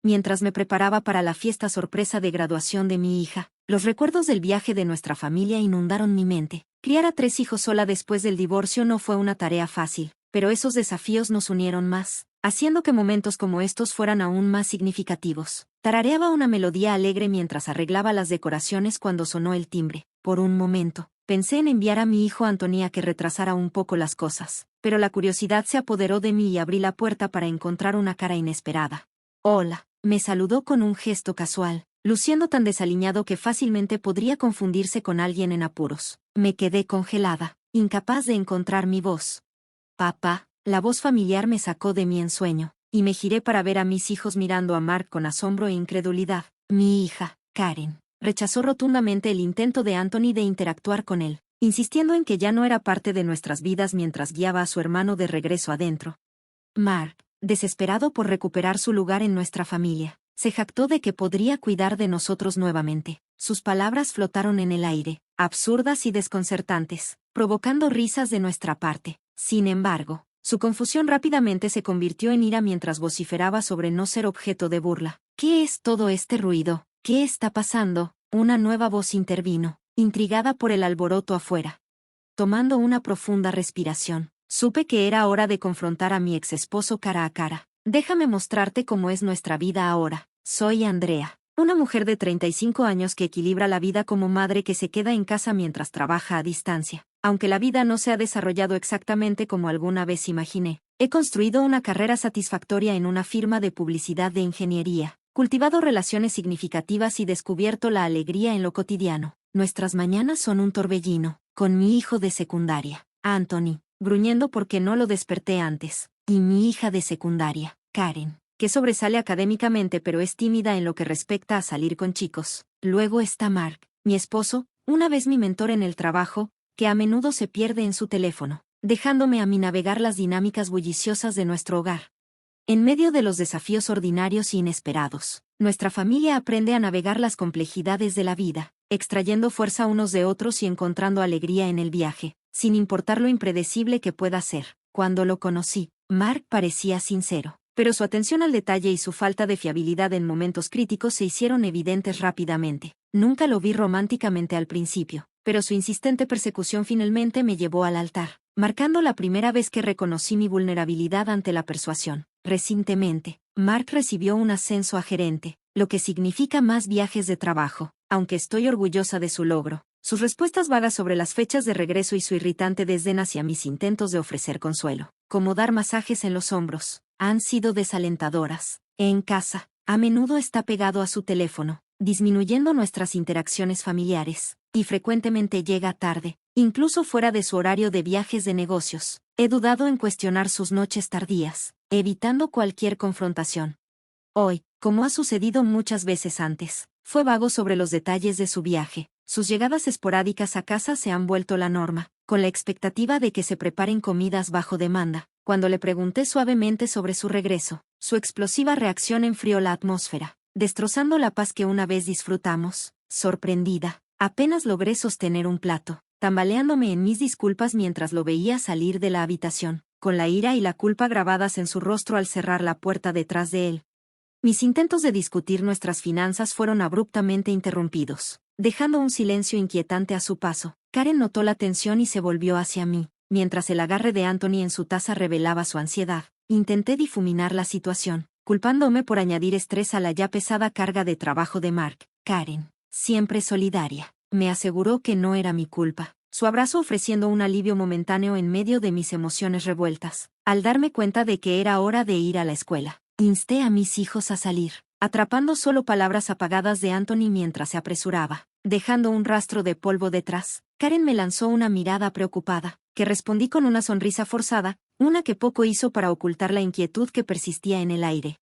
mientras me preparaba para la fiesta sorpresa de graduación de mi hija. Los recuerdos del viaje de nuestra familia inundaron mi mente. Criar a 3 hijos sola después del divorcio no fue una tarea fácil, pero esos desafíos nos unieron más, haciendo que momentos como estos fueran aún más significativos. Tarareaba una melodía alegre mientras arreglaba las decoraciones cuando sonó el timbre. Por un momento, pensé en enviar a mi hijo Anthony a que retrasara un poco las cosas, pero la curiosidad se apoderó de mí y abrí la puerta para encontrar una cara inesperada. Hola, me saludó con un gesto casual, luciendo tan desaliñado que fácilmente podría confundirse con alguien en apuros. Me quedé congelada, incapaz de encontrar mi voz. Papá, la voz familiar me sacó de mi ensueño, y me giré para ver a mis hijos mirando a Mark con asombro e incredulidad. Mi hija, Karen, rechazó rotundamente el intento de Anthony de interactuar con él, insistiendo en que ya no era parte de nuestras vidas mientras guiaba a su hermano de regreso adentro. Mark, desesperado por recuperar su lugar en nuestra familia, se jactó de que podría cuidar de nosotros nuevamente. Sus palabras flotaron en el aire, absurdas y desconcertantes, provocando risas de nuestra parte. Sin embargo, su confusión rápidamente se convirtió en ira mientras vociferaba sobre no ser objeto de burla. ¿Qué es todo este ruido? ¿Qué está pasando? Una nueva voz intervino, intrigada por el alboroto afuera. Tomando una profunda respiración, supe que era hora de confrontar a mi exesposo cara a cara. Déjame mostrarte cómo es nuestra vida ahora. Soy Andrea, una mujer de 35 años que equilibra la vida como madre que se queda en casa mientras trabaja a distancia. Aunque la vida no se ha desarrollado exactamente como alguna vez imaginé, he construido una carrera satisfactoria en una firma de publicidad de ingeniería, cultivado relaciones significativas y descubierto la alegría en lo cotidiano. Nuestras mañanas son un torbellino, con mi hijo de secundaria, Anthony, gruñendo porque no lo desperté antes, y mi hija de secundaria, Karen, que sobresale académicamente pero es tímida en lo que respecta a salir con chicos. Luego está Mark, mi esposo, una vez mi mentor en el trabajo, que a menudo se pierde en su teléfono, dejándome a mí navegar las dinámicas bulliciosas de nuestro hogar. En medio de los desafíos ordinarios e inesperados, nuestra familia aprende a navegar las complejidades de la vida, extrayendo fuerza unos de otros y encontrando alegría en el viaje, sin importar lo impredecible que pueda ser. Cuando lo conocí, Mark parecía sincero, pero su atención al detalle y su falta de fiabilidad en momentos críticos se hicieron evidentes rápidamente. Nunca lo vi románticamente al principio, pero su insistente persecución finalmente me llevó al altar, marcando la primera vez que reconocí mi vulnerabilidad ante la persuasión. Recientemente, Mark recibió un ascenso a gerente, lo que significa más viajes de trabajo. Aunque estoy orgullosa de su logro, sus respuestas vagas sobre las fechas de regreso y su irritante desdén hacia mis intentos de ofrecer consuelo, como dar masajes en los hombros, han sido desalentadoras. En casa, a menudo está pegado a su teléfono, disminuyendo nuestras interacciones familiares, y frecuentemente llega tarde, incluso fuera de su horario de viajes de negocios. He dudado en cuestionar sus noches tardías, evitando cualquier confrontación. Hoy, como ha sucedido muchas veces antes, fue vago sobre los detalles de su viaje. Sus llegadas esporádicas a casa se han vuelto la norma, con la expectativa de que se preparen comidas bajo demanda. Cuando le pregunté suavemente sobre su regreso, su explosiva reacción enfrió la atmósfera, destrozando la paz que una vez disfrutamos. Sorprendida, apenas logré sostener un plato, tambaleándome en mis disculpas mientras lo veía salir de la habitación, con la ira y la culpa grabadas en su rostro al cerrar la puerta detrás de él. Mis intentos de discutir nuestras finanzas fueron abruptamente interrumpidos, dejando un silencio inquietante a su paso. Karen notó la tensión y se volvió hacia mí, mientras el agarre de Anthony en su taza revelaba su ansiedad. Intenté difuminar la situación, culpándome por añadir estrés a la ya pesada carga de trabajo de Mark. Karen, siempre solidaria, me aseguró que no era mi culpa, su abrazo ofreciendo un alivio momentáneo en medio de mis emociones revueltas. Al darme cuenta de que era hora de ir a la escuela, insté a mis hijos a salir, atrapando solo palabras apagadas de Anthony mientras se apresuraba, dejando un rastro de polvo detrás. Karen me lanzó una mirada preocupada, que respondí con una sonrisa forzada, una que poco hizo para ocultar la inquietud que persistía en el aire.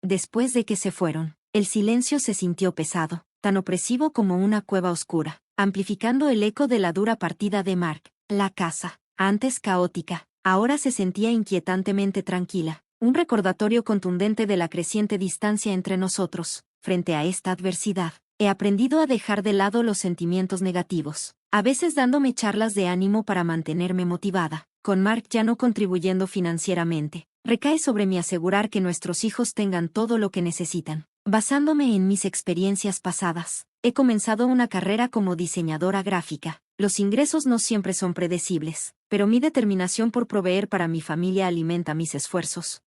Después de que se fueron, el silencio se sintió pesado, tan opresivo como una cueva oscura, amplificando el eco de la dura partida de Mark. La casa, antes caótica, ahora se sentía inquietantemente tranquila. Un recordatorio contundente de la creciente distancia entre nosotros. Frente a esta adversidad, he aprendido a dejar de lado los sentimientos negativos, a veces dándome charlas de ánimo para mantenerme motivada, con Mark ya no contribuyendo financieramente, recae sobre mí asegurar que nuestros hijos tengan todo lo que necesitan. Basándome en mis experiencias pasadas, he comenzado una carrera como diseñadora gráfica. Los ingresos no siempre son predecibles, pero mi determinación por proveer para mi familia alimenta mis esfuerzos.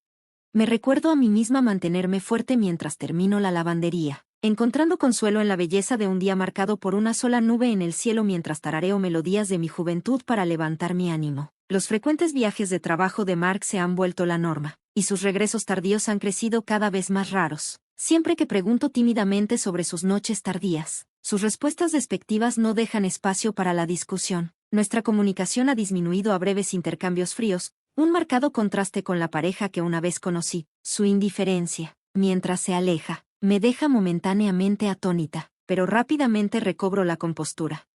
Me recuerdo a mí misma mantenerme fuerte mientras termino la lavandería, encontrando consuelo en la belleza de un día marcado por una sola nube en el cielo mientras tarareo melodías de mi juventud para levantar mi ánimo. Los frecuentes viajes de trabajo de Mark se han vuelto la norma, y sus regresos tardíos han crecido cada vez más raros. Siempre que pregunto tímidamente sobre sus noches tardías, sus respuestas despectivas no dejan espacio para la discusión. Nuestra comunicación ha disminuido a breves intercambios fríos, un marcado contraste con la pareja que una vez conocí. Su indiferencia, mientras se aleja, me deja momentáneamente atónita, pero rápidamente recobro la compostura.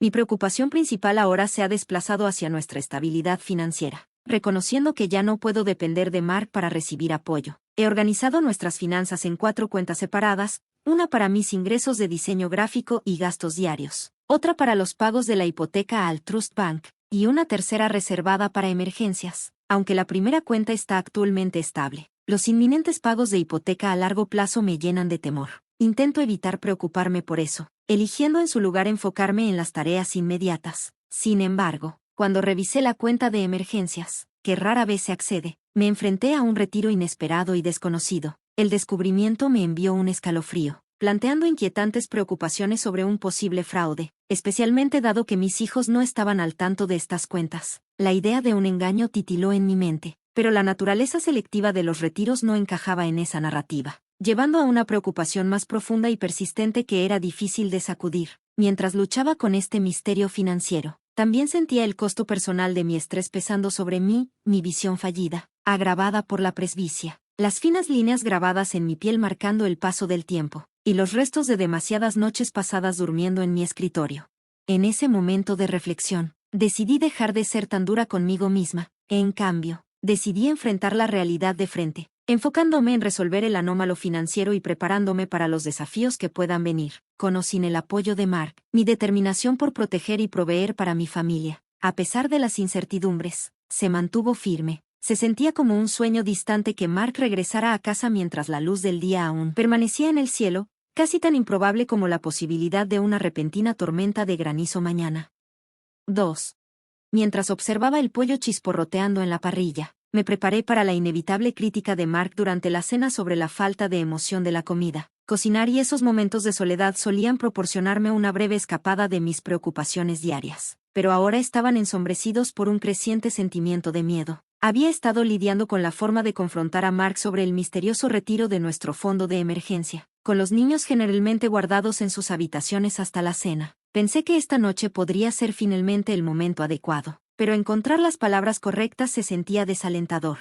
Mi preocupación principal ahora se ha desplazado hacia nuestra estabilidad financiera. Reconociendo que ya no puedo depender de Mark para recibir apoyo, he organizado nuestras finanzas en 4 cuentas separadas, una para mis ingresos de diseño gráfico y gastos diarios, otra para los pagos de la hipoteca al Trust Bank, y una tercera reservada para emergencias. Aunque la primera cuenta está actualmente estable, los inminentes pagos de hipoteca a largo plazo me llenan de temor. Intento evitar preocuparme por eso, eligiendo en su lugar enfocarme en las tareas inmediatas. Sin embargo, cuando revisé la cuenta de emergencias, que rara vez se accede, me enfrenté a un retiro inesperado y desconocido. El descubrimiento me envió un escalofrío, planteando inquietantes preocupaciones sobre un posible fraude, especialmente dado que mis hijos no estaban al tanto de estas cuentas. La idea de un engaño titiló en mi mente, pero la naturaleza selectiva de los retiros no encajaba en esa narrativa, llevando a una preocupación más profunda y persistente que era difícil de sacudir. Mientras luchaba con este misterio financiero, también sentía el costo personal de mi estrés pesando sobre mí, mi visión fallida, agravada por la presbicia, las finas líneas grabadas en mi piel marcando el paso del tiempo, y los restos de demasiadas noches pasadas durmiendo en mi escritorio. En ese momento de reflexión, decidí dejar de ser tan dura conmigo misma, en cambio, decidí enfrentar la realidad de frente, enfocándome en resolver el anómalo financiero y preparándome para los desafíos que puedan venir. Con o sin el apoyo de Mark, mi determinación por proteger y proveer para mi familia, a pesar de las incertidumbres, se mantuvo firme. Se sentía como un sueño distante que Mark regresara a casa mientras la luz del día aún permanecía en el cielo, casi tan improbable como la posibilidad de una repentina tormenta de granizo mañana. 2. Mientras observaba el pollo chisporroteando en la parrilla, me preparé para la inevitable crítica de Mark durante la cena sobre la falta de emoción de la comida. Cocinar y esos momentos de soledad solían proporcionarme una breve escapada de mis preocupaciones diarias, pero ahora estaban ensombrecidos por un creciente sentimiento de miedo. Había estado lidiando con la forma de confrontar a Mark sobre el misterioso retiro de nuestro fondo de emergencia, con los niños generalmente guardados en sus habitaciones hasta la cena. Pensé que esta noche podría ser finalmente el momento adecuado, pero encontrar las palabras correctas se sentía desalentador.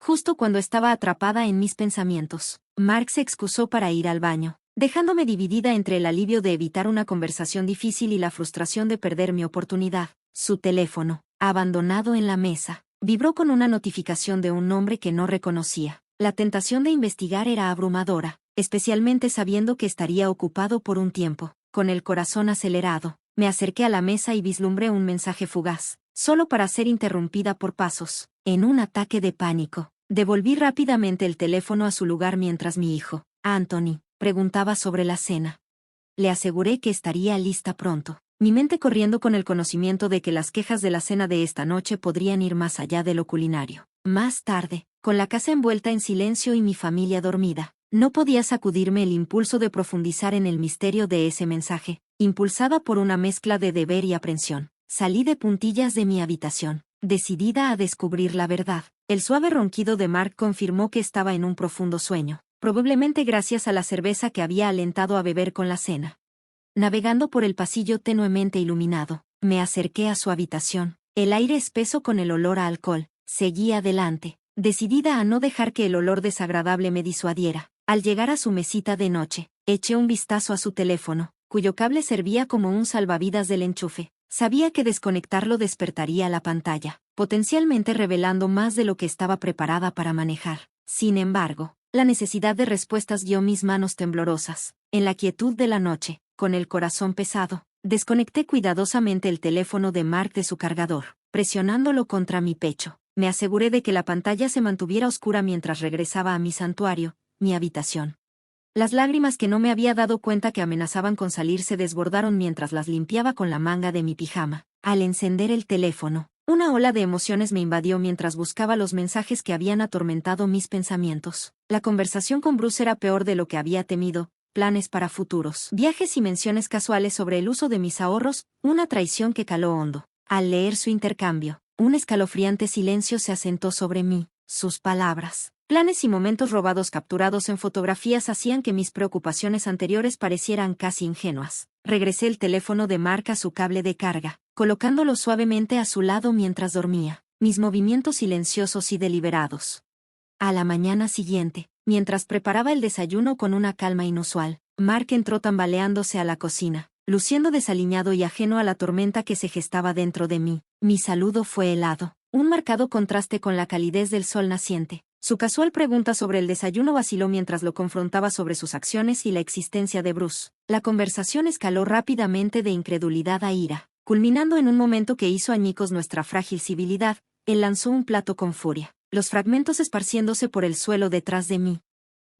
Justo cuando estaba atrapada en mis pensamientos, Mark se excusó para ir al baño, dejándome dividida entre el alivio de evitar una conversación difícil y la frustración de perder mi oportunidad. Su teléfono, abandonado en la mesa, vibró con una notificación de un nombre que no reconocía. La tentación de investigar era abrumadora, especialmente sabiendo que estaría ocupado por un tiempo. Con el corazón acelerado, me acerqué a la mesa y vislumbré un mensaje fugaz, solo para ser interrumpida por pasos. En un ataque de pánico, devolví rápidamente el teléfono a su lugar mientras mi hijo, Anthony, preguntaba sobre la cena. Le aseguré que estaría lista pronto, mi mente corriendo con el conocimiento de que las quejas de la cena de esta noche podrían ir más allá de lo culinario. Más tarde, con la casa envuelta en silencio y mi familia dormida, no podía sacudirme el impulso de profundizar en el misterio de ese mensaje. Impulsada por una mezcla de deber y aprensión, salí de puntillas de mi habitación, decidida a descubrir la verdad. El suave ronquido de Mark confirmó que estaba en un profundo sueño, probablemente gracias a la cerveza que había alentado a beber con la cena. Navegando por el pasillo tenuemente iluminado, me acerqué a su habitación, el aire espeso con el olor a alcohol. Seguí adelante, decidida a no dejar que el olor desagradable me disuadiera. Al llegar a su mesita de noche, eché un vistazo a su teléfono, cuyo cable servía como un salvavidas del enchufe. Sabía que desconectarlo despertaría la pantalla, potencialmente revelando más de lo que estaba preparada para manejar. Sin embargo, la necesidad de respuestas guió mis manos temblorosas. En la quietud de la noche, con el corazón pesado, desconecté cuidadosamente el teléfono de Mark de su cargador. presionándolo contra mi pecho. Me aseguré de que la pantalla se mantuviera oscura mientras regresaba a mi santuario, mi habitación. Las lágrimas que no me había dado cuenta que amenazaban con salir se desbordaron mientras las limpiaba con la manga de mi pijama. Al encender el teléfono, una ola de emociones me invadió mientras buscaba los mensajes que habían atormentado mis pensamientos. La conversación con Bruce era peor de lo que había temido. Planes para futuros viajes y menciones casuales sobre el uso de mis ahorros, una traición que caló hondo. Al leer su intercambio, un escalofriante silencio se asentó sobre mí. Sus palabras, planes y momentos robados capturados en fotografías hacían que mis preocupaciones anteriores parecieran casi ingenuas. Regresé el teléfono de Mark a su cable de carga, colocándolo suavemente a su lado mientras dormía, mis movimientos silenciosos y deliberados. A la mañana siguiente, mientras preparaba el desayuno con una calma inusual, Mark entró tambaleándose a la cocina, luciendo desaliñado y ajeno a la tormenta que se gestaba dentro de mí. Mi saludo fue helado, un marcado contraste con la calidez del sol naciente. Su casual pregunta sobre el desayuno vaciló mientras lo confrontaba sobre sus acciones y la existencia de Bruce. La conversación escaló rápidamente de incredulidad a ira, culminando en un momento que hizo añicos nuestra frágil civilidad. Él lanzó un plato con furia, los fragmentos esparciéndose por el suelo detrás de mí.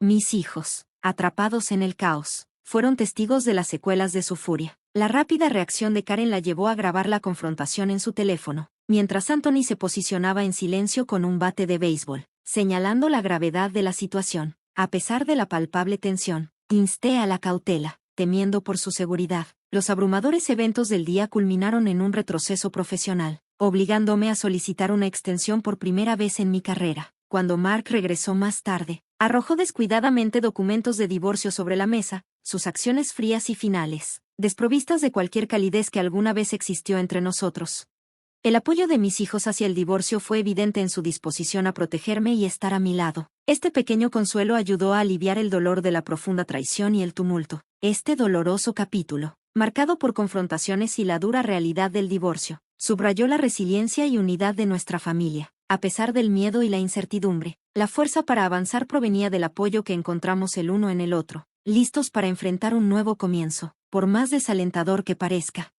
Mis hijos, atrapados en el caos, fueron testigos de las secuelas de su furia. La rápida reacción de Karen la llevó a grabar la confrontación en su teléfono, mientras Anthony se posicionaba en silencio con un bate de béisbol, señalando la gravedad de la situación. A pesar de la palpable tensión, insté a la cautela, temiendo por su seguridad. Los abrumadores eventos del día culminaron en un retroceso profesional, obligándome a solicitar una extensión por primera vez en mi carrera. Cuando Mark regresó más tarde, arrojó descuidadamente documentos de divorcio sobre la mesa, sus acciones frías y finales, desprovistas de cualquier calidez que alguna vez existió entre nosotros. El apoyo de mis hijos hacia el divorcio fue evidente en su disposición a protegerme y estar a mi lado. Este pequeño consuelo ayudó a aliviar el dolor de la profunda traición y el tumulto. Este doloroso capítulo, marcado por confrontaciones y la dura realidad del divorcio, subrayó la resiliencia y unidad de nuestra familia. A pesar del miedo y la incertidumbre, la fuerza para avanzar provenía del apoyo que encontramos el uno en el otro, listos para enfrentar un nuevo comienzo, por más desalentador que parezca.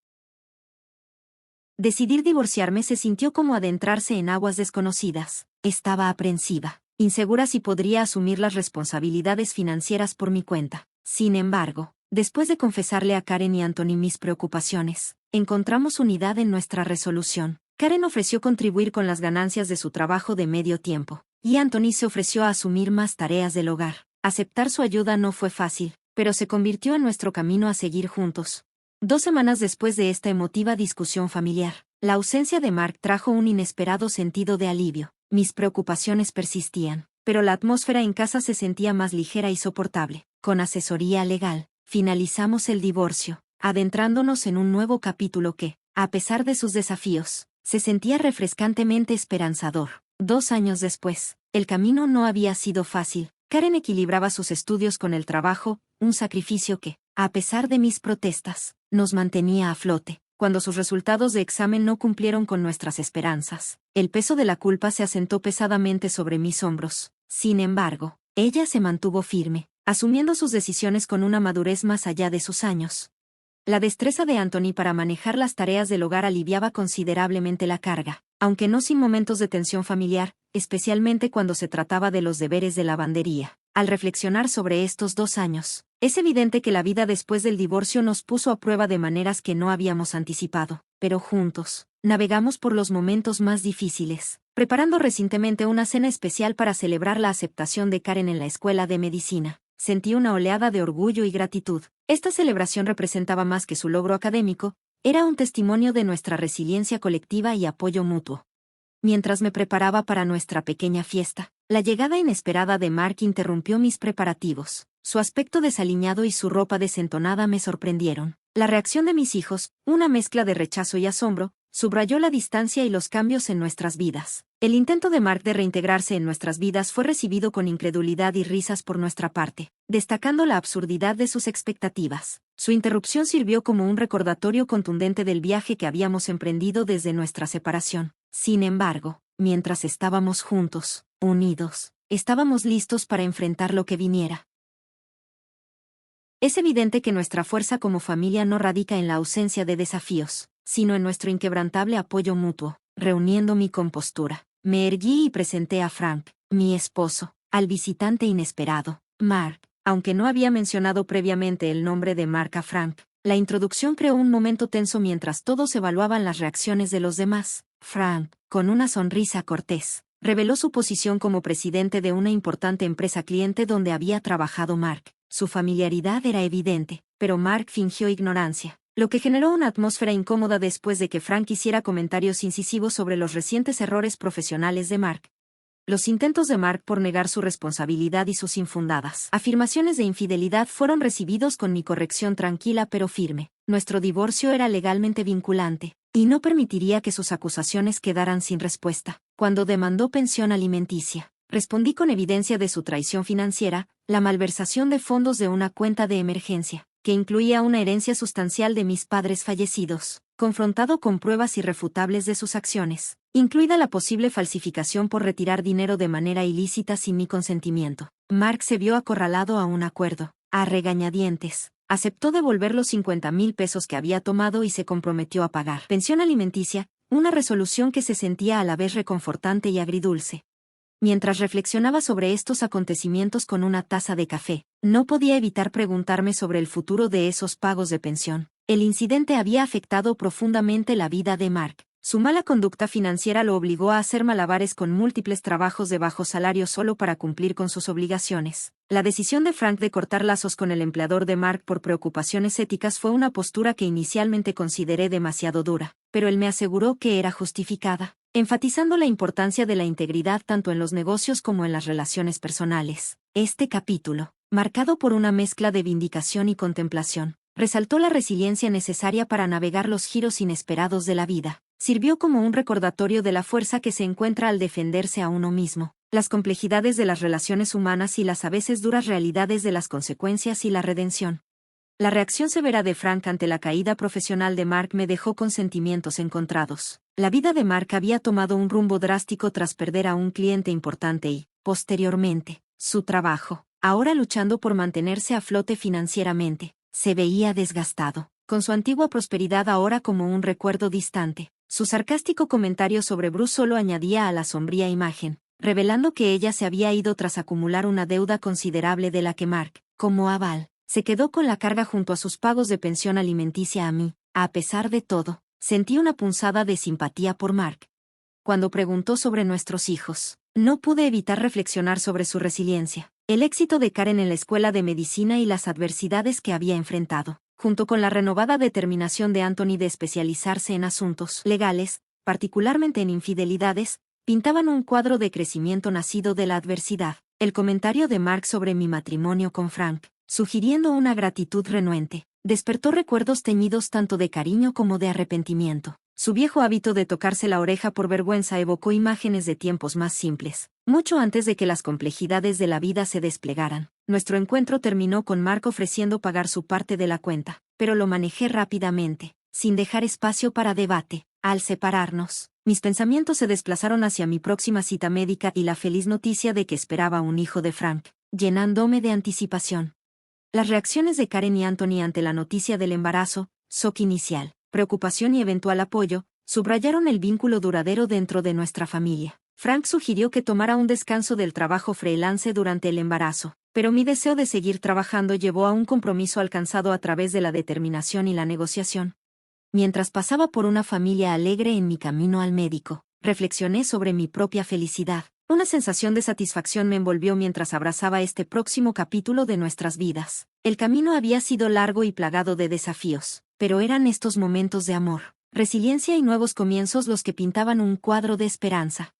Decidir divorciarme se sintió como adentrarse en aguas desconocidas. Estaba aprensiva, insegura si podría asumir las responsabilidades financieras por mi cuenta. Sin embargo, después de confesarle a Karen y Anthony mis preocupaciones, encontramos unidad en nuestra resolución. Karen ofreció contribuir con las ganancias de su trabajo de medio tiempo, y Anthony se ofreció a asumir más tareas del hogar. Aceptar su ayuda no fue fácil, pero se convirtió en nuestro camino a seguir juntos. 2 semanas después de esta emotiva discusión familiar, la ausencia de Mark trajo un inesperado sentido de alivio. Mis preocupaciones persistían, pero la atmósfera en casa se sentía más ligera y soportable. Con asesoría legal, finalizamos el divorcio, adentrándonos en un nuevo capítulo que, a pesar de sus desafíos, se sentía refrescantemente esperanzador. 2 años después, el camino no había sido fácil. Karen equilibraba sus estudios con el trabajo, un sacrificio que, a pesar de mis protestas, nos mantenía a flote. Cuando sus resultados de examen no cumplieron con nuestras esperanzas, el peso de la culpa se asentó pesadamente sobre mis hombros. Sin embargo, ella se mantuvo firme, asumiendo sus decisiones con una madurez más allá de sus años. La destreza de Anthony para manejar las tareas del hogar aliviaba considerablemente la carga, aunque no sin momentos de tensión familiar, especialmente cuando se trataba de los deberes de lavandería. Al reflexionar sobre estos 2 años, es evidente que la vida después del divorcio nos puso a prueba de maneras que no habíamos anticipado, pero juntos, navegamos por los momentos más difíciles, preparando recientemente una cena especial para celebrar la aceptación de Karen en la escuela de medicina. Sentí una oleada de orgullo y gratitud. Esta celebración representaba más que su logro académico, era un testimonio de nuestra resiliencia colectiva y apoyo mutuo. Mientras me preparaba para nuestra pequeña fiesta, la llegada inesperada de Mark interrumpió mis preparativos. Su aspecto desaliñado y su ropa desentonada me sorprendieron. La reacción de mis hijos, una mezcla de rechazo y asombro, subrayó la distancia y los cambios en nuestras vidas. El intento de Mark de reintegrarse en nuestras vidas fue recibido con incredulidad y risas por nuestra parte, destacando la absurdidad de sus expectativas. Su interrupción sirvió como un recordatorio contundente del viaje que habíamos emprendido desde nuestra separación. Sin embargo, mientras estábamos juntos, unidos, estábamos listos para enfrentar lo que viniera. Es evidente que nuestra fuerza como familia no radica en la ausencia de desafíos, sino en nuestro inquebrantable apoyo mutuo. reuniendo mi compostura. Me erguí y presenté a Frank, mi esposo, al visitante inesperado, Mark. Aunque no había mencionado previamente el nombre de Mark a Frank, la introducción creó un momento tenso mientras todos evaluaban las reacciones de los demás. Frank, con una sonrisa cortés, reveló su posición como presidente de una importante empresa cliente donde había trabajado Mark. Su familiaridad era evidente, pero Mark fingió ignorancia, lo que generó una atmósfera incómoda después de que Frank hiciera comentarios incisivos sobre los recientes errores profesionales de Mark. Los intentos de Mark por negar su responsabilidad y sus infundadas afirmaciones de infidelidad fueron recibidos con mi corrección tranquila pero firme. Nuestro divorcio era legalmente vinculante, y no permitiría que sus acusaciones quedaran sin respuesta. Cuando demandó pensión alimenticia, respondí con evidencia de su traición financiera, la malversación de fondos de una cuenta de emergencia, que incluía una herencia sustancial de mis padres fallecidos, confrontado con pruebas irrefutables de sus acciones, incluida la posible falsificación por retirar dinero de manera ilícita sin mi consentimiento. Mark se vio acorralado a un acuerdo, a regañadientes. Aceptó devolver los 50,000 pesos que había tomado y se comprometió a pagar pensión alimenticia, una resolución que se sentía a la vez reconfortante y agridulce. Mientras reflexionaba sobre estos acontecimientos con una taza de café, no podía evitar preguntarme sobre el futuro de esos pagos de pensión. El incidente había afectado profundamente la vida de Mark. Su mala conducta financiera lo obligó a hacer malabares con múltiples trabajos de bajo salario solo para cumplir con sus obligaciones. La decisión de Frank de cortar lazos con el empleador de Mark por preocupaciones éticas fue una postura que inicialmente consideré demasiado dura, pero él me aseguró que era justificada, enfatizando la importancia de la integridad tanto en los negocios como en las relaciones personales. Este capítulo, marcado por una mezcla de vindicación y contemplación, resaltó la resiliencia necesaria para navegar los giros inesperados de la vida. Sirvió como un recordatorio de la fuerza que se encuentra al defenderse a uno mismo, las complejidades de las relaciones humanas y las a veces duras realidades de las consecuencias y la redención. La reacción severa de Frank ante la caída profesional de Mark me dejó con sentimientos encontrados. La vida de Mark había tomado un rumbo drástico tras perder a un cliente importante y, posteriormente, su trabajo, ahora luchando por mantenerse a flote financieramente, se veía desgastado, con su antigua prosperidad ahora como un recuerdo distante. Su sarcástico comentario sobre Bruce solo añadía a la sombría imagen, revelando que ella se había ido tras acumular una deuda considerable de la que Mark, como aval, se quedó con la carga junto a sus pagos de pensión alimenticia a mí. A pesar de todo, sentí una punzada de simpatía por Mark. Cuando preguntó sobre nuestros hijos, no pude evitar reflexionar sobre su resiliencia, el éxito de Karen en la escuela de medicina y las adversidades que había enfrentado, junto con la renovada determinación de Anthony de especializarse en asuntos legales, particularmente en infidelidades, pintaban un cuadro de crecimiento nacido de la adversidad. El comentario de Mark sobre mi matrimonio con Frank, sugiriendo una gratitud renuente, despertó recuerdos teñidos tanto de cariño como de arrepentimiento. Su viejo hábito de tocarse la oreja por vergüenza evocó imágenes de tiempos más simples, mucho antes de que las complejidades de la vida se desplegaran. Nuestro encuentro terminó con Mark ofreciendo pagar su parte de la cuenta, pero lo manejé rápidamente, sin dejar espacio para debate. Al separarnos, mis pensamientos se desplazaron hacia mi próxima cita médica y la feliz noticia de que esperaba un hijo de Frank, llenándome de anticipación. Las reacciones de Karen y Anthony ante la noticia del embarazo, shock inicial, preocupación y eventual apoyo, subrayaron el vínculo duradero dentro de nuestra familia. Frank sugirió que tomara un descanso del trabajo freelance durante el embarazo, pero mi deseo de seguir trabajando llevó a un compromiso alcanzado a través de la determinación y la negociación. Mientras pasaba por una familia alegre en mi camino al médico, reflexioné sobre mi propia felicidad. Una sensación de satisfacción me envolvió mientras abrazaba este próximo capítulo de nuestras vidas. El camino había sido largo y plagado de desafíos, pero eran estos momentos de amor, resiliencia y nuevos comienzos los que pintaban un cuadro de esperanza.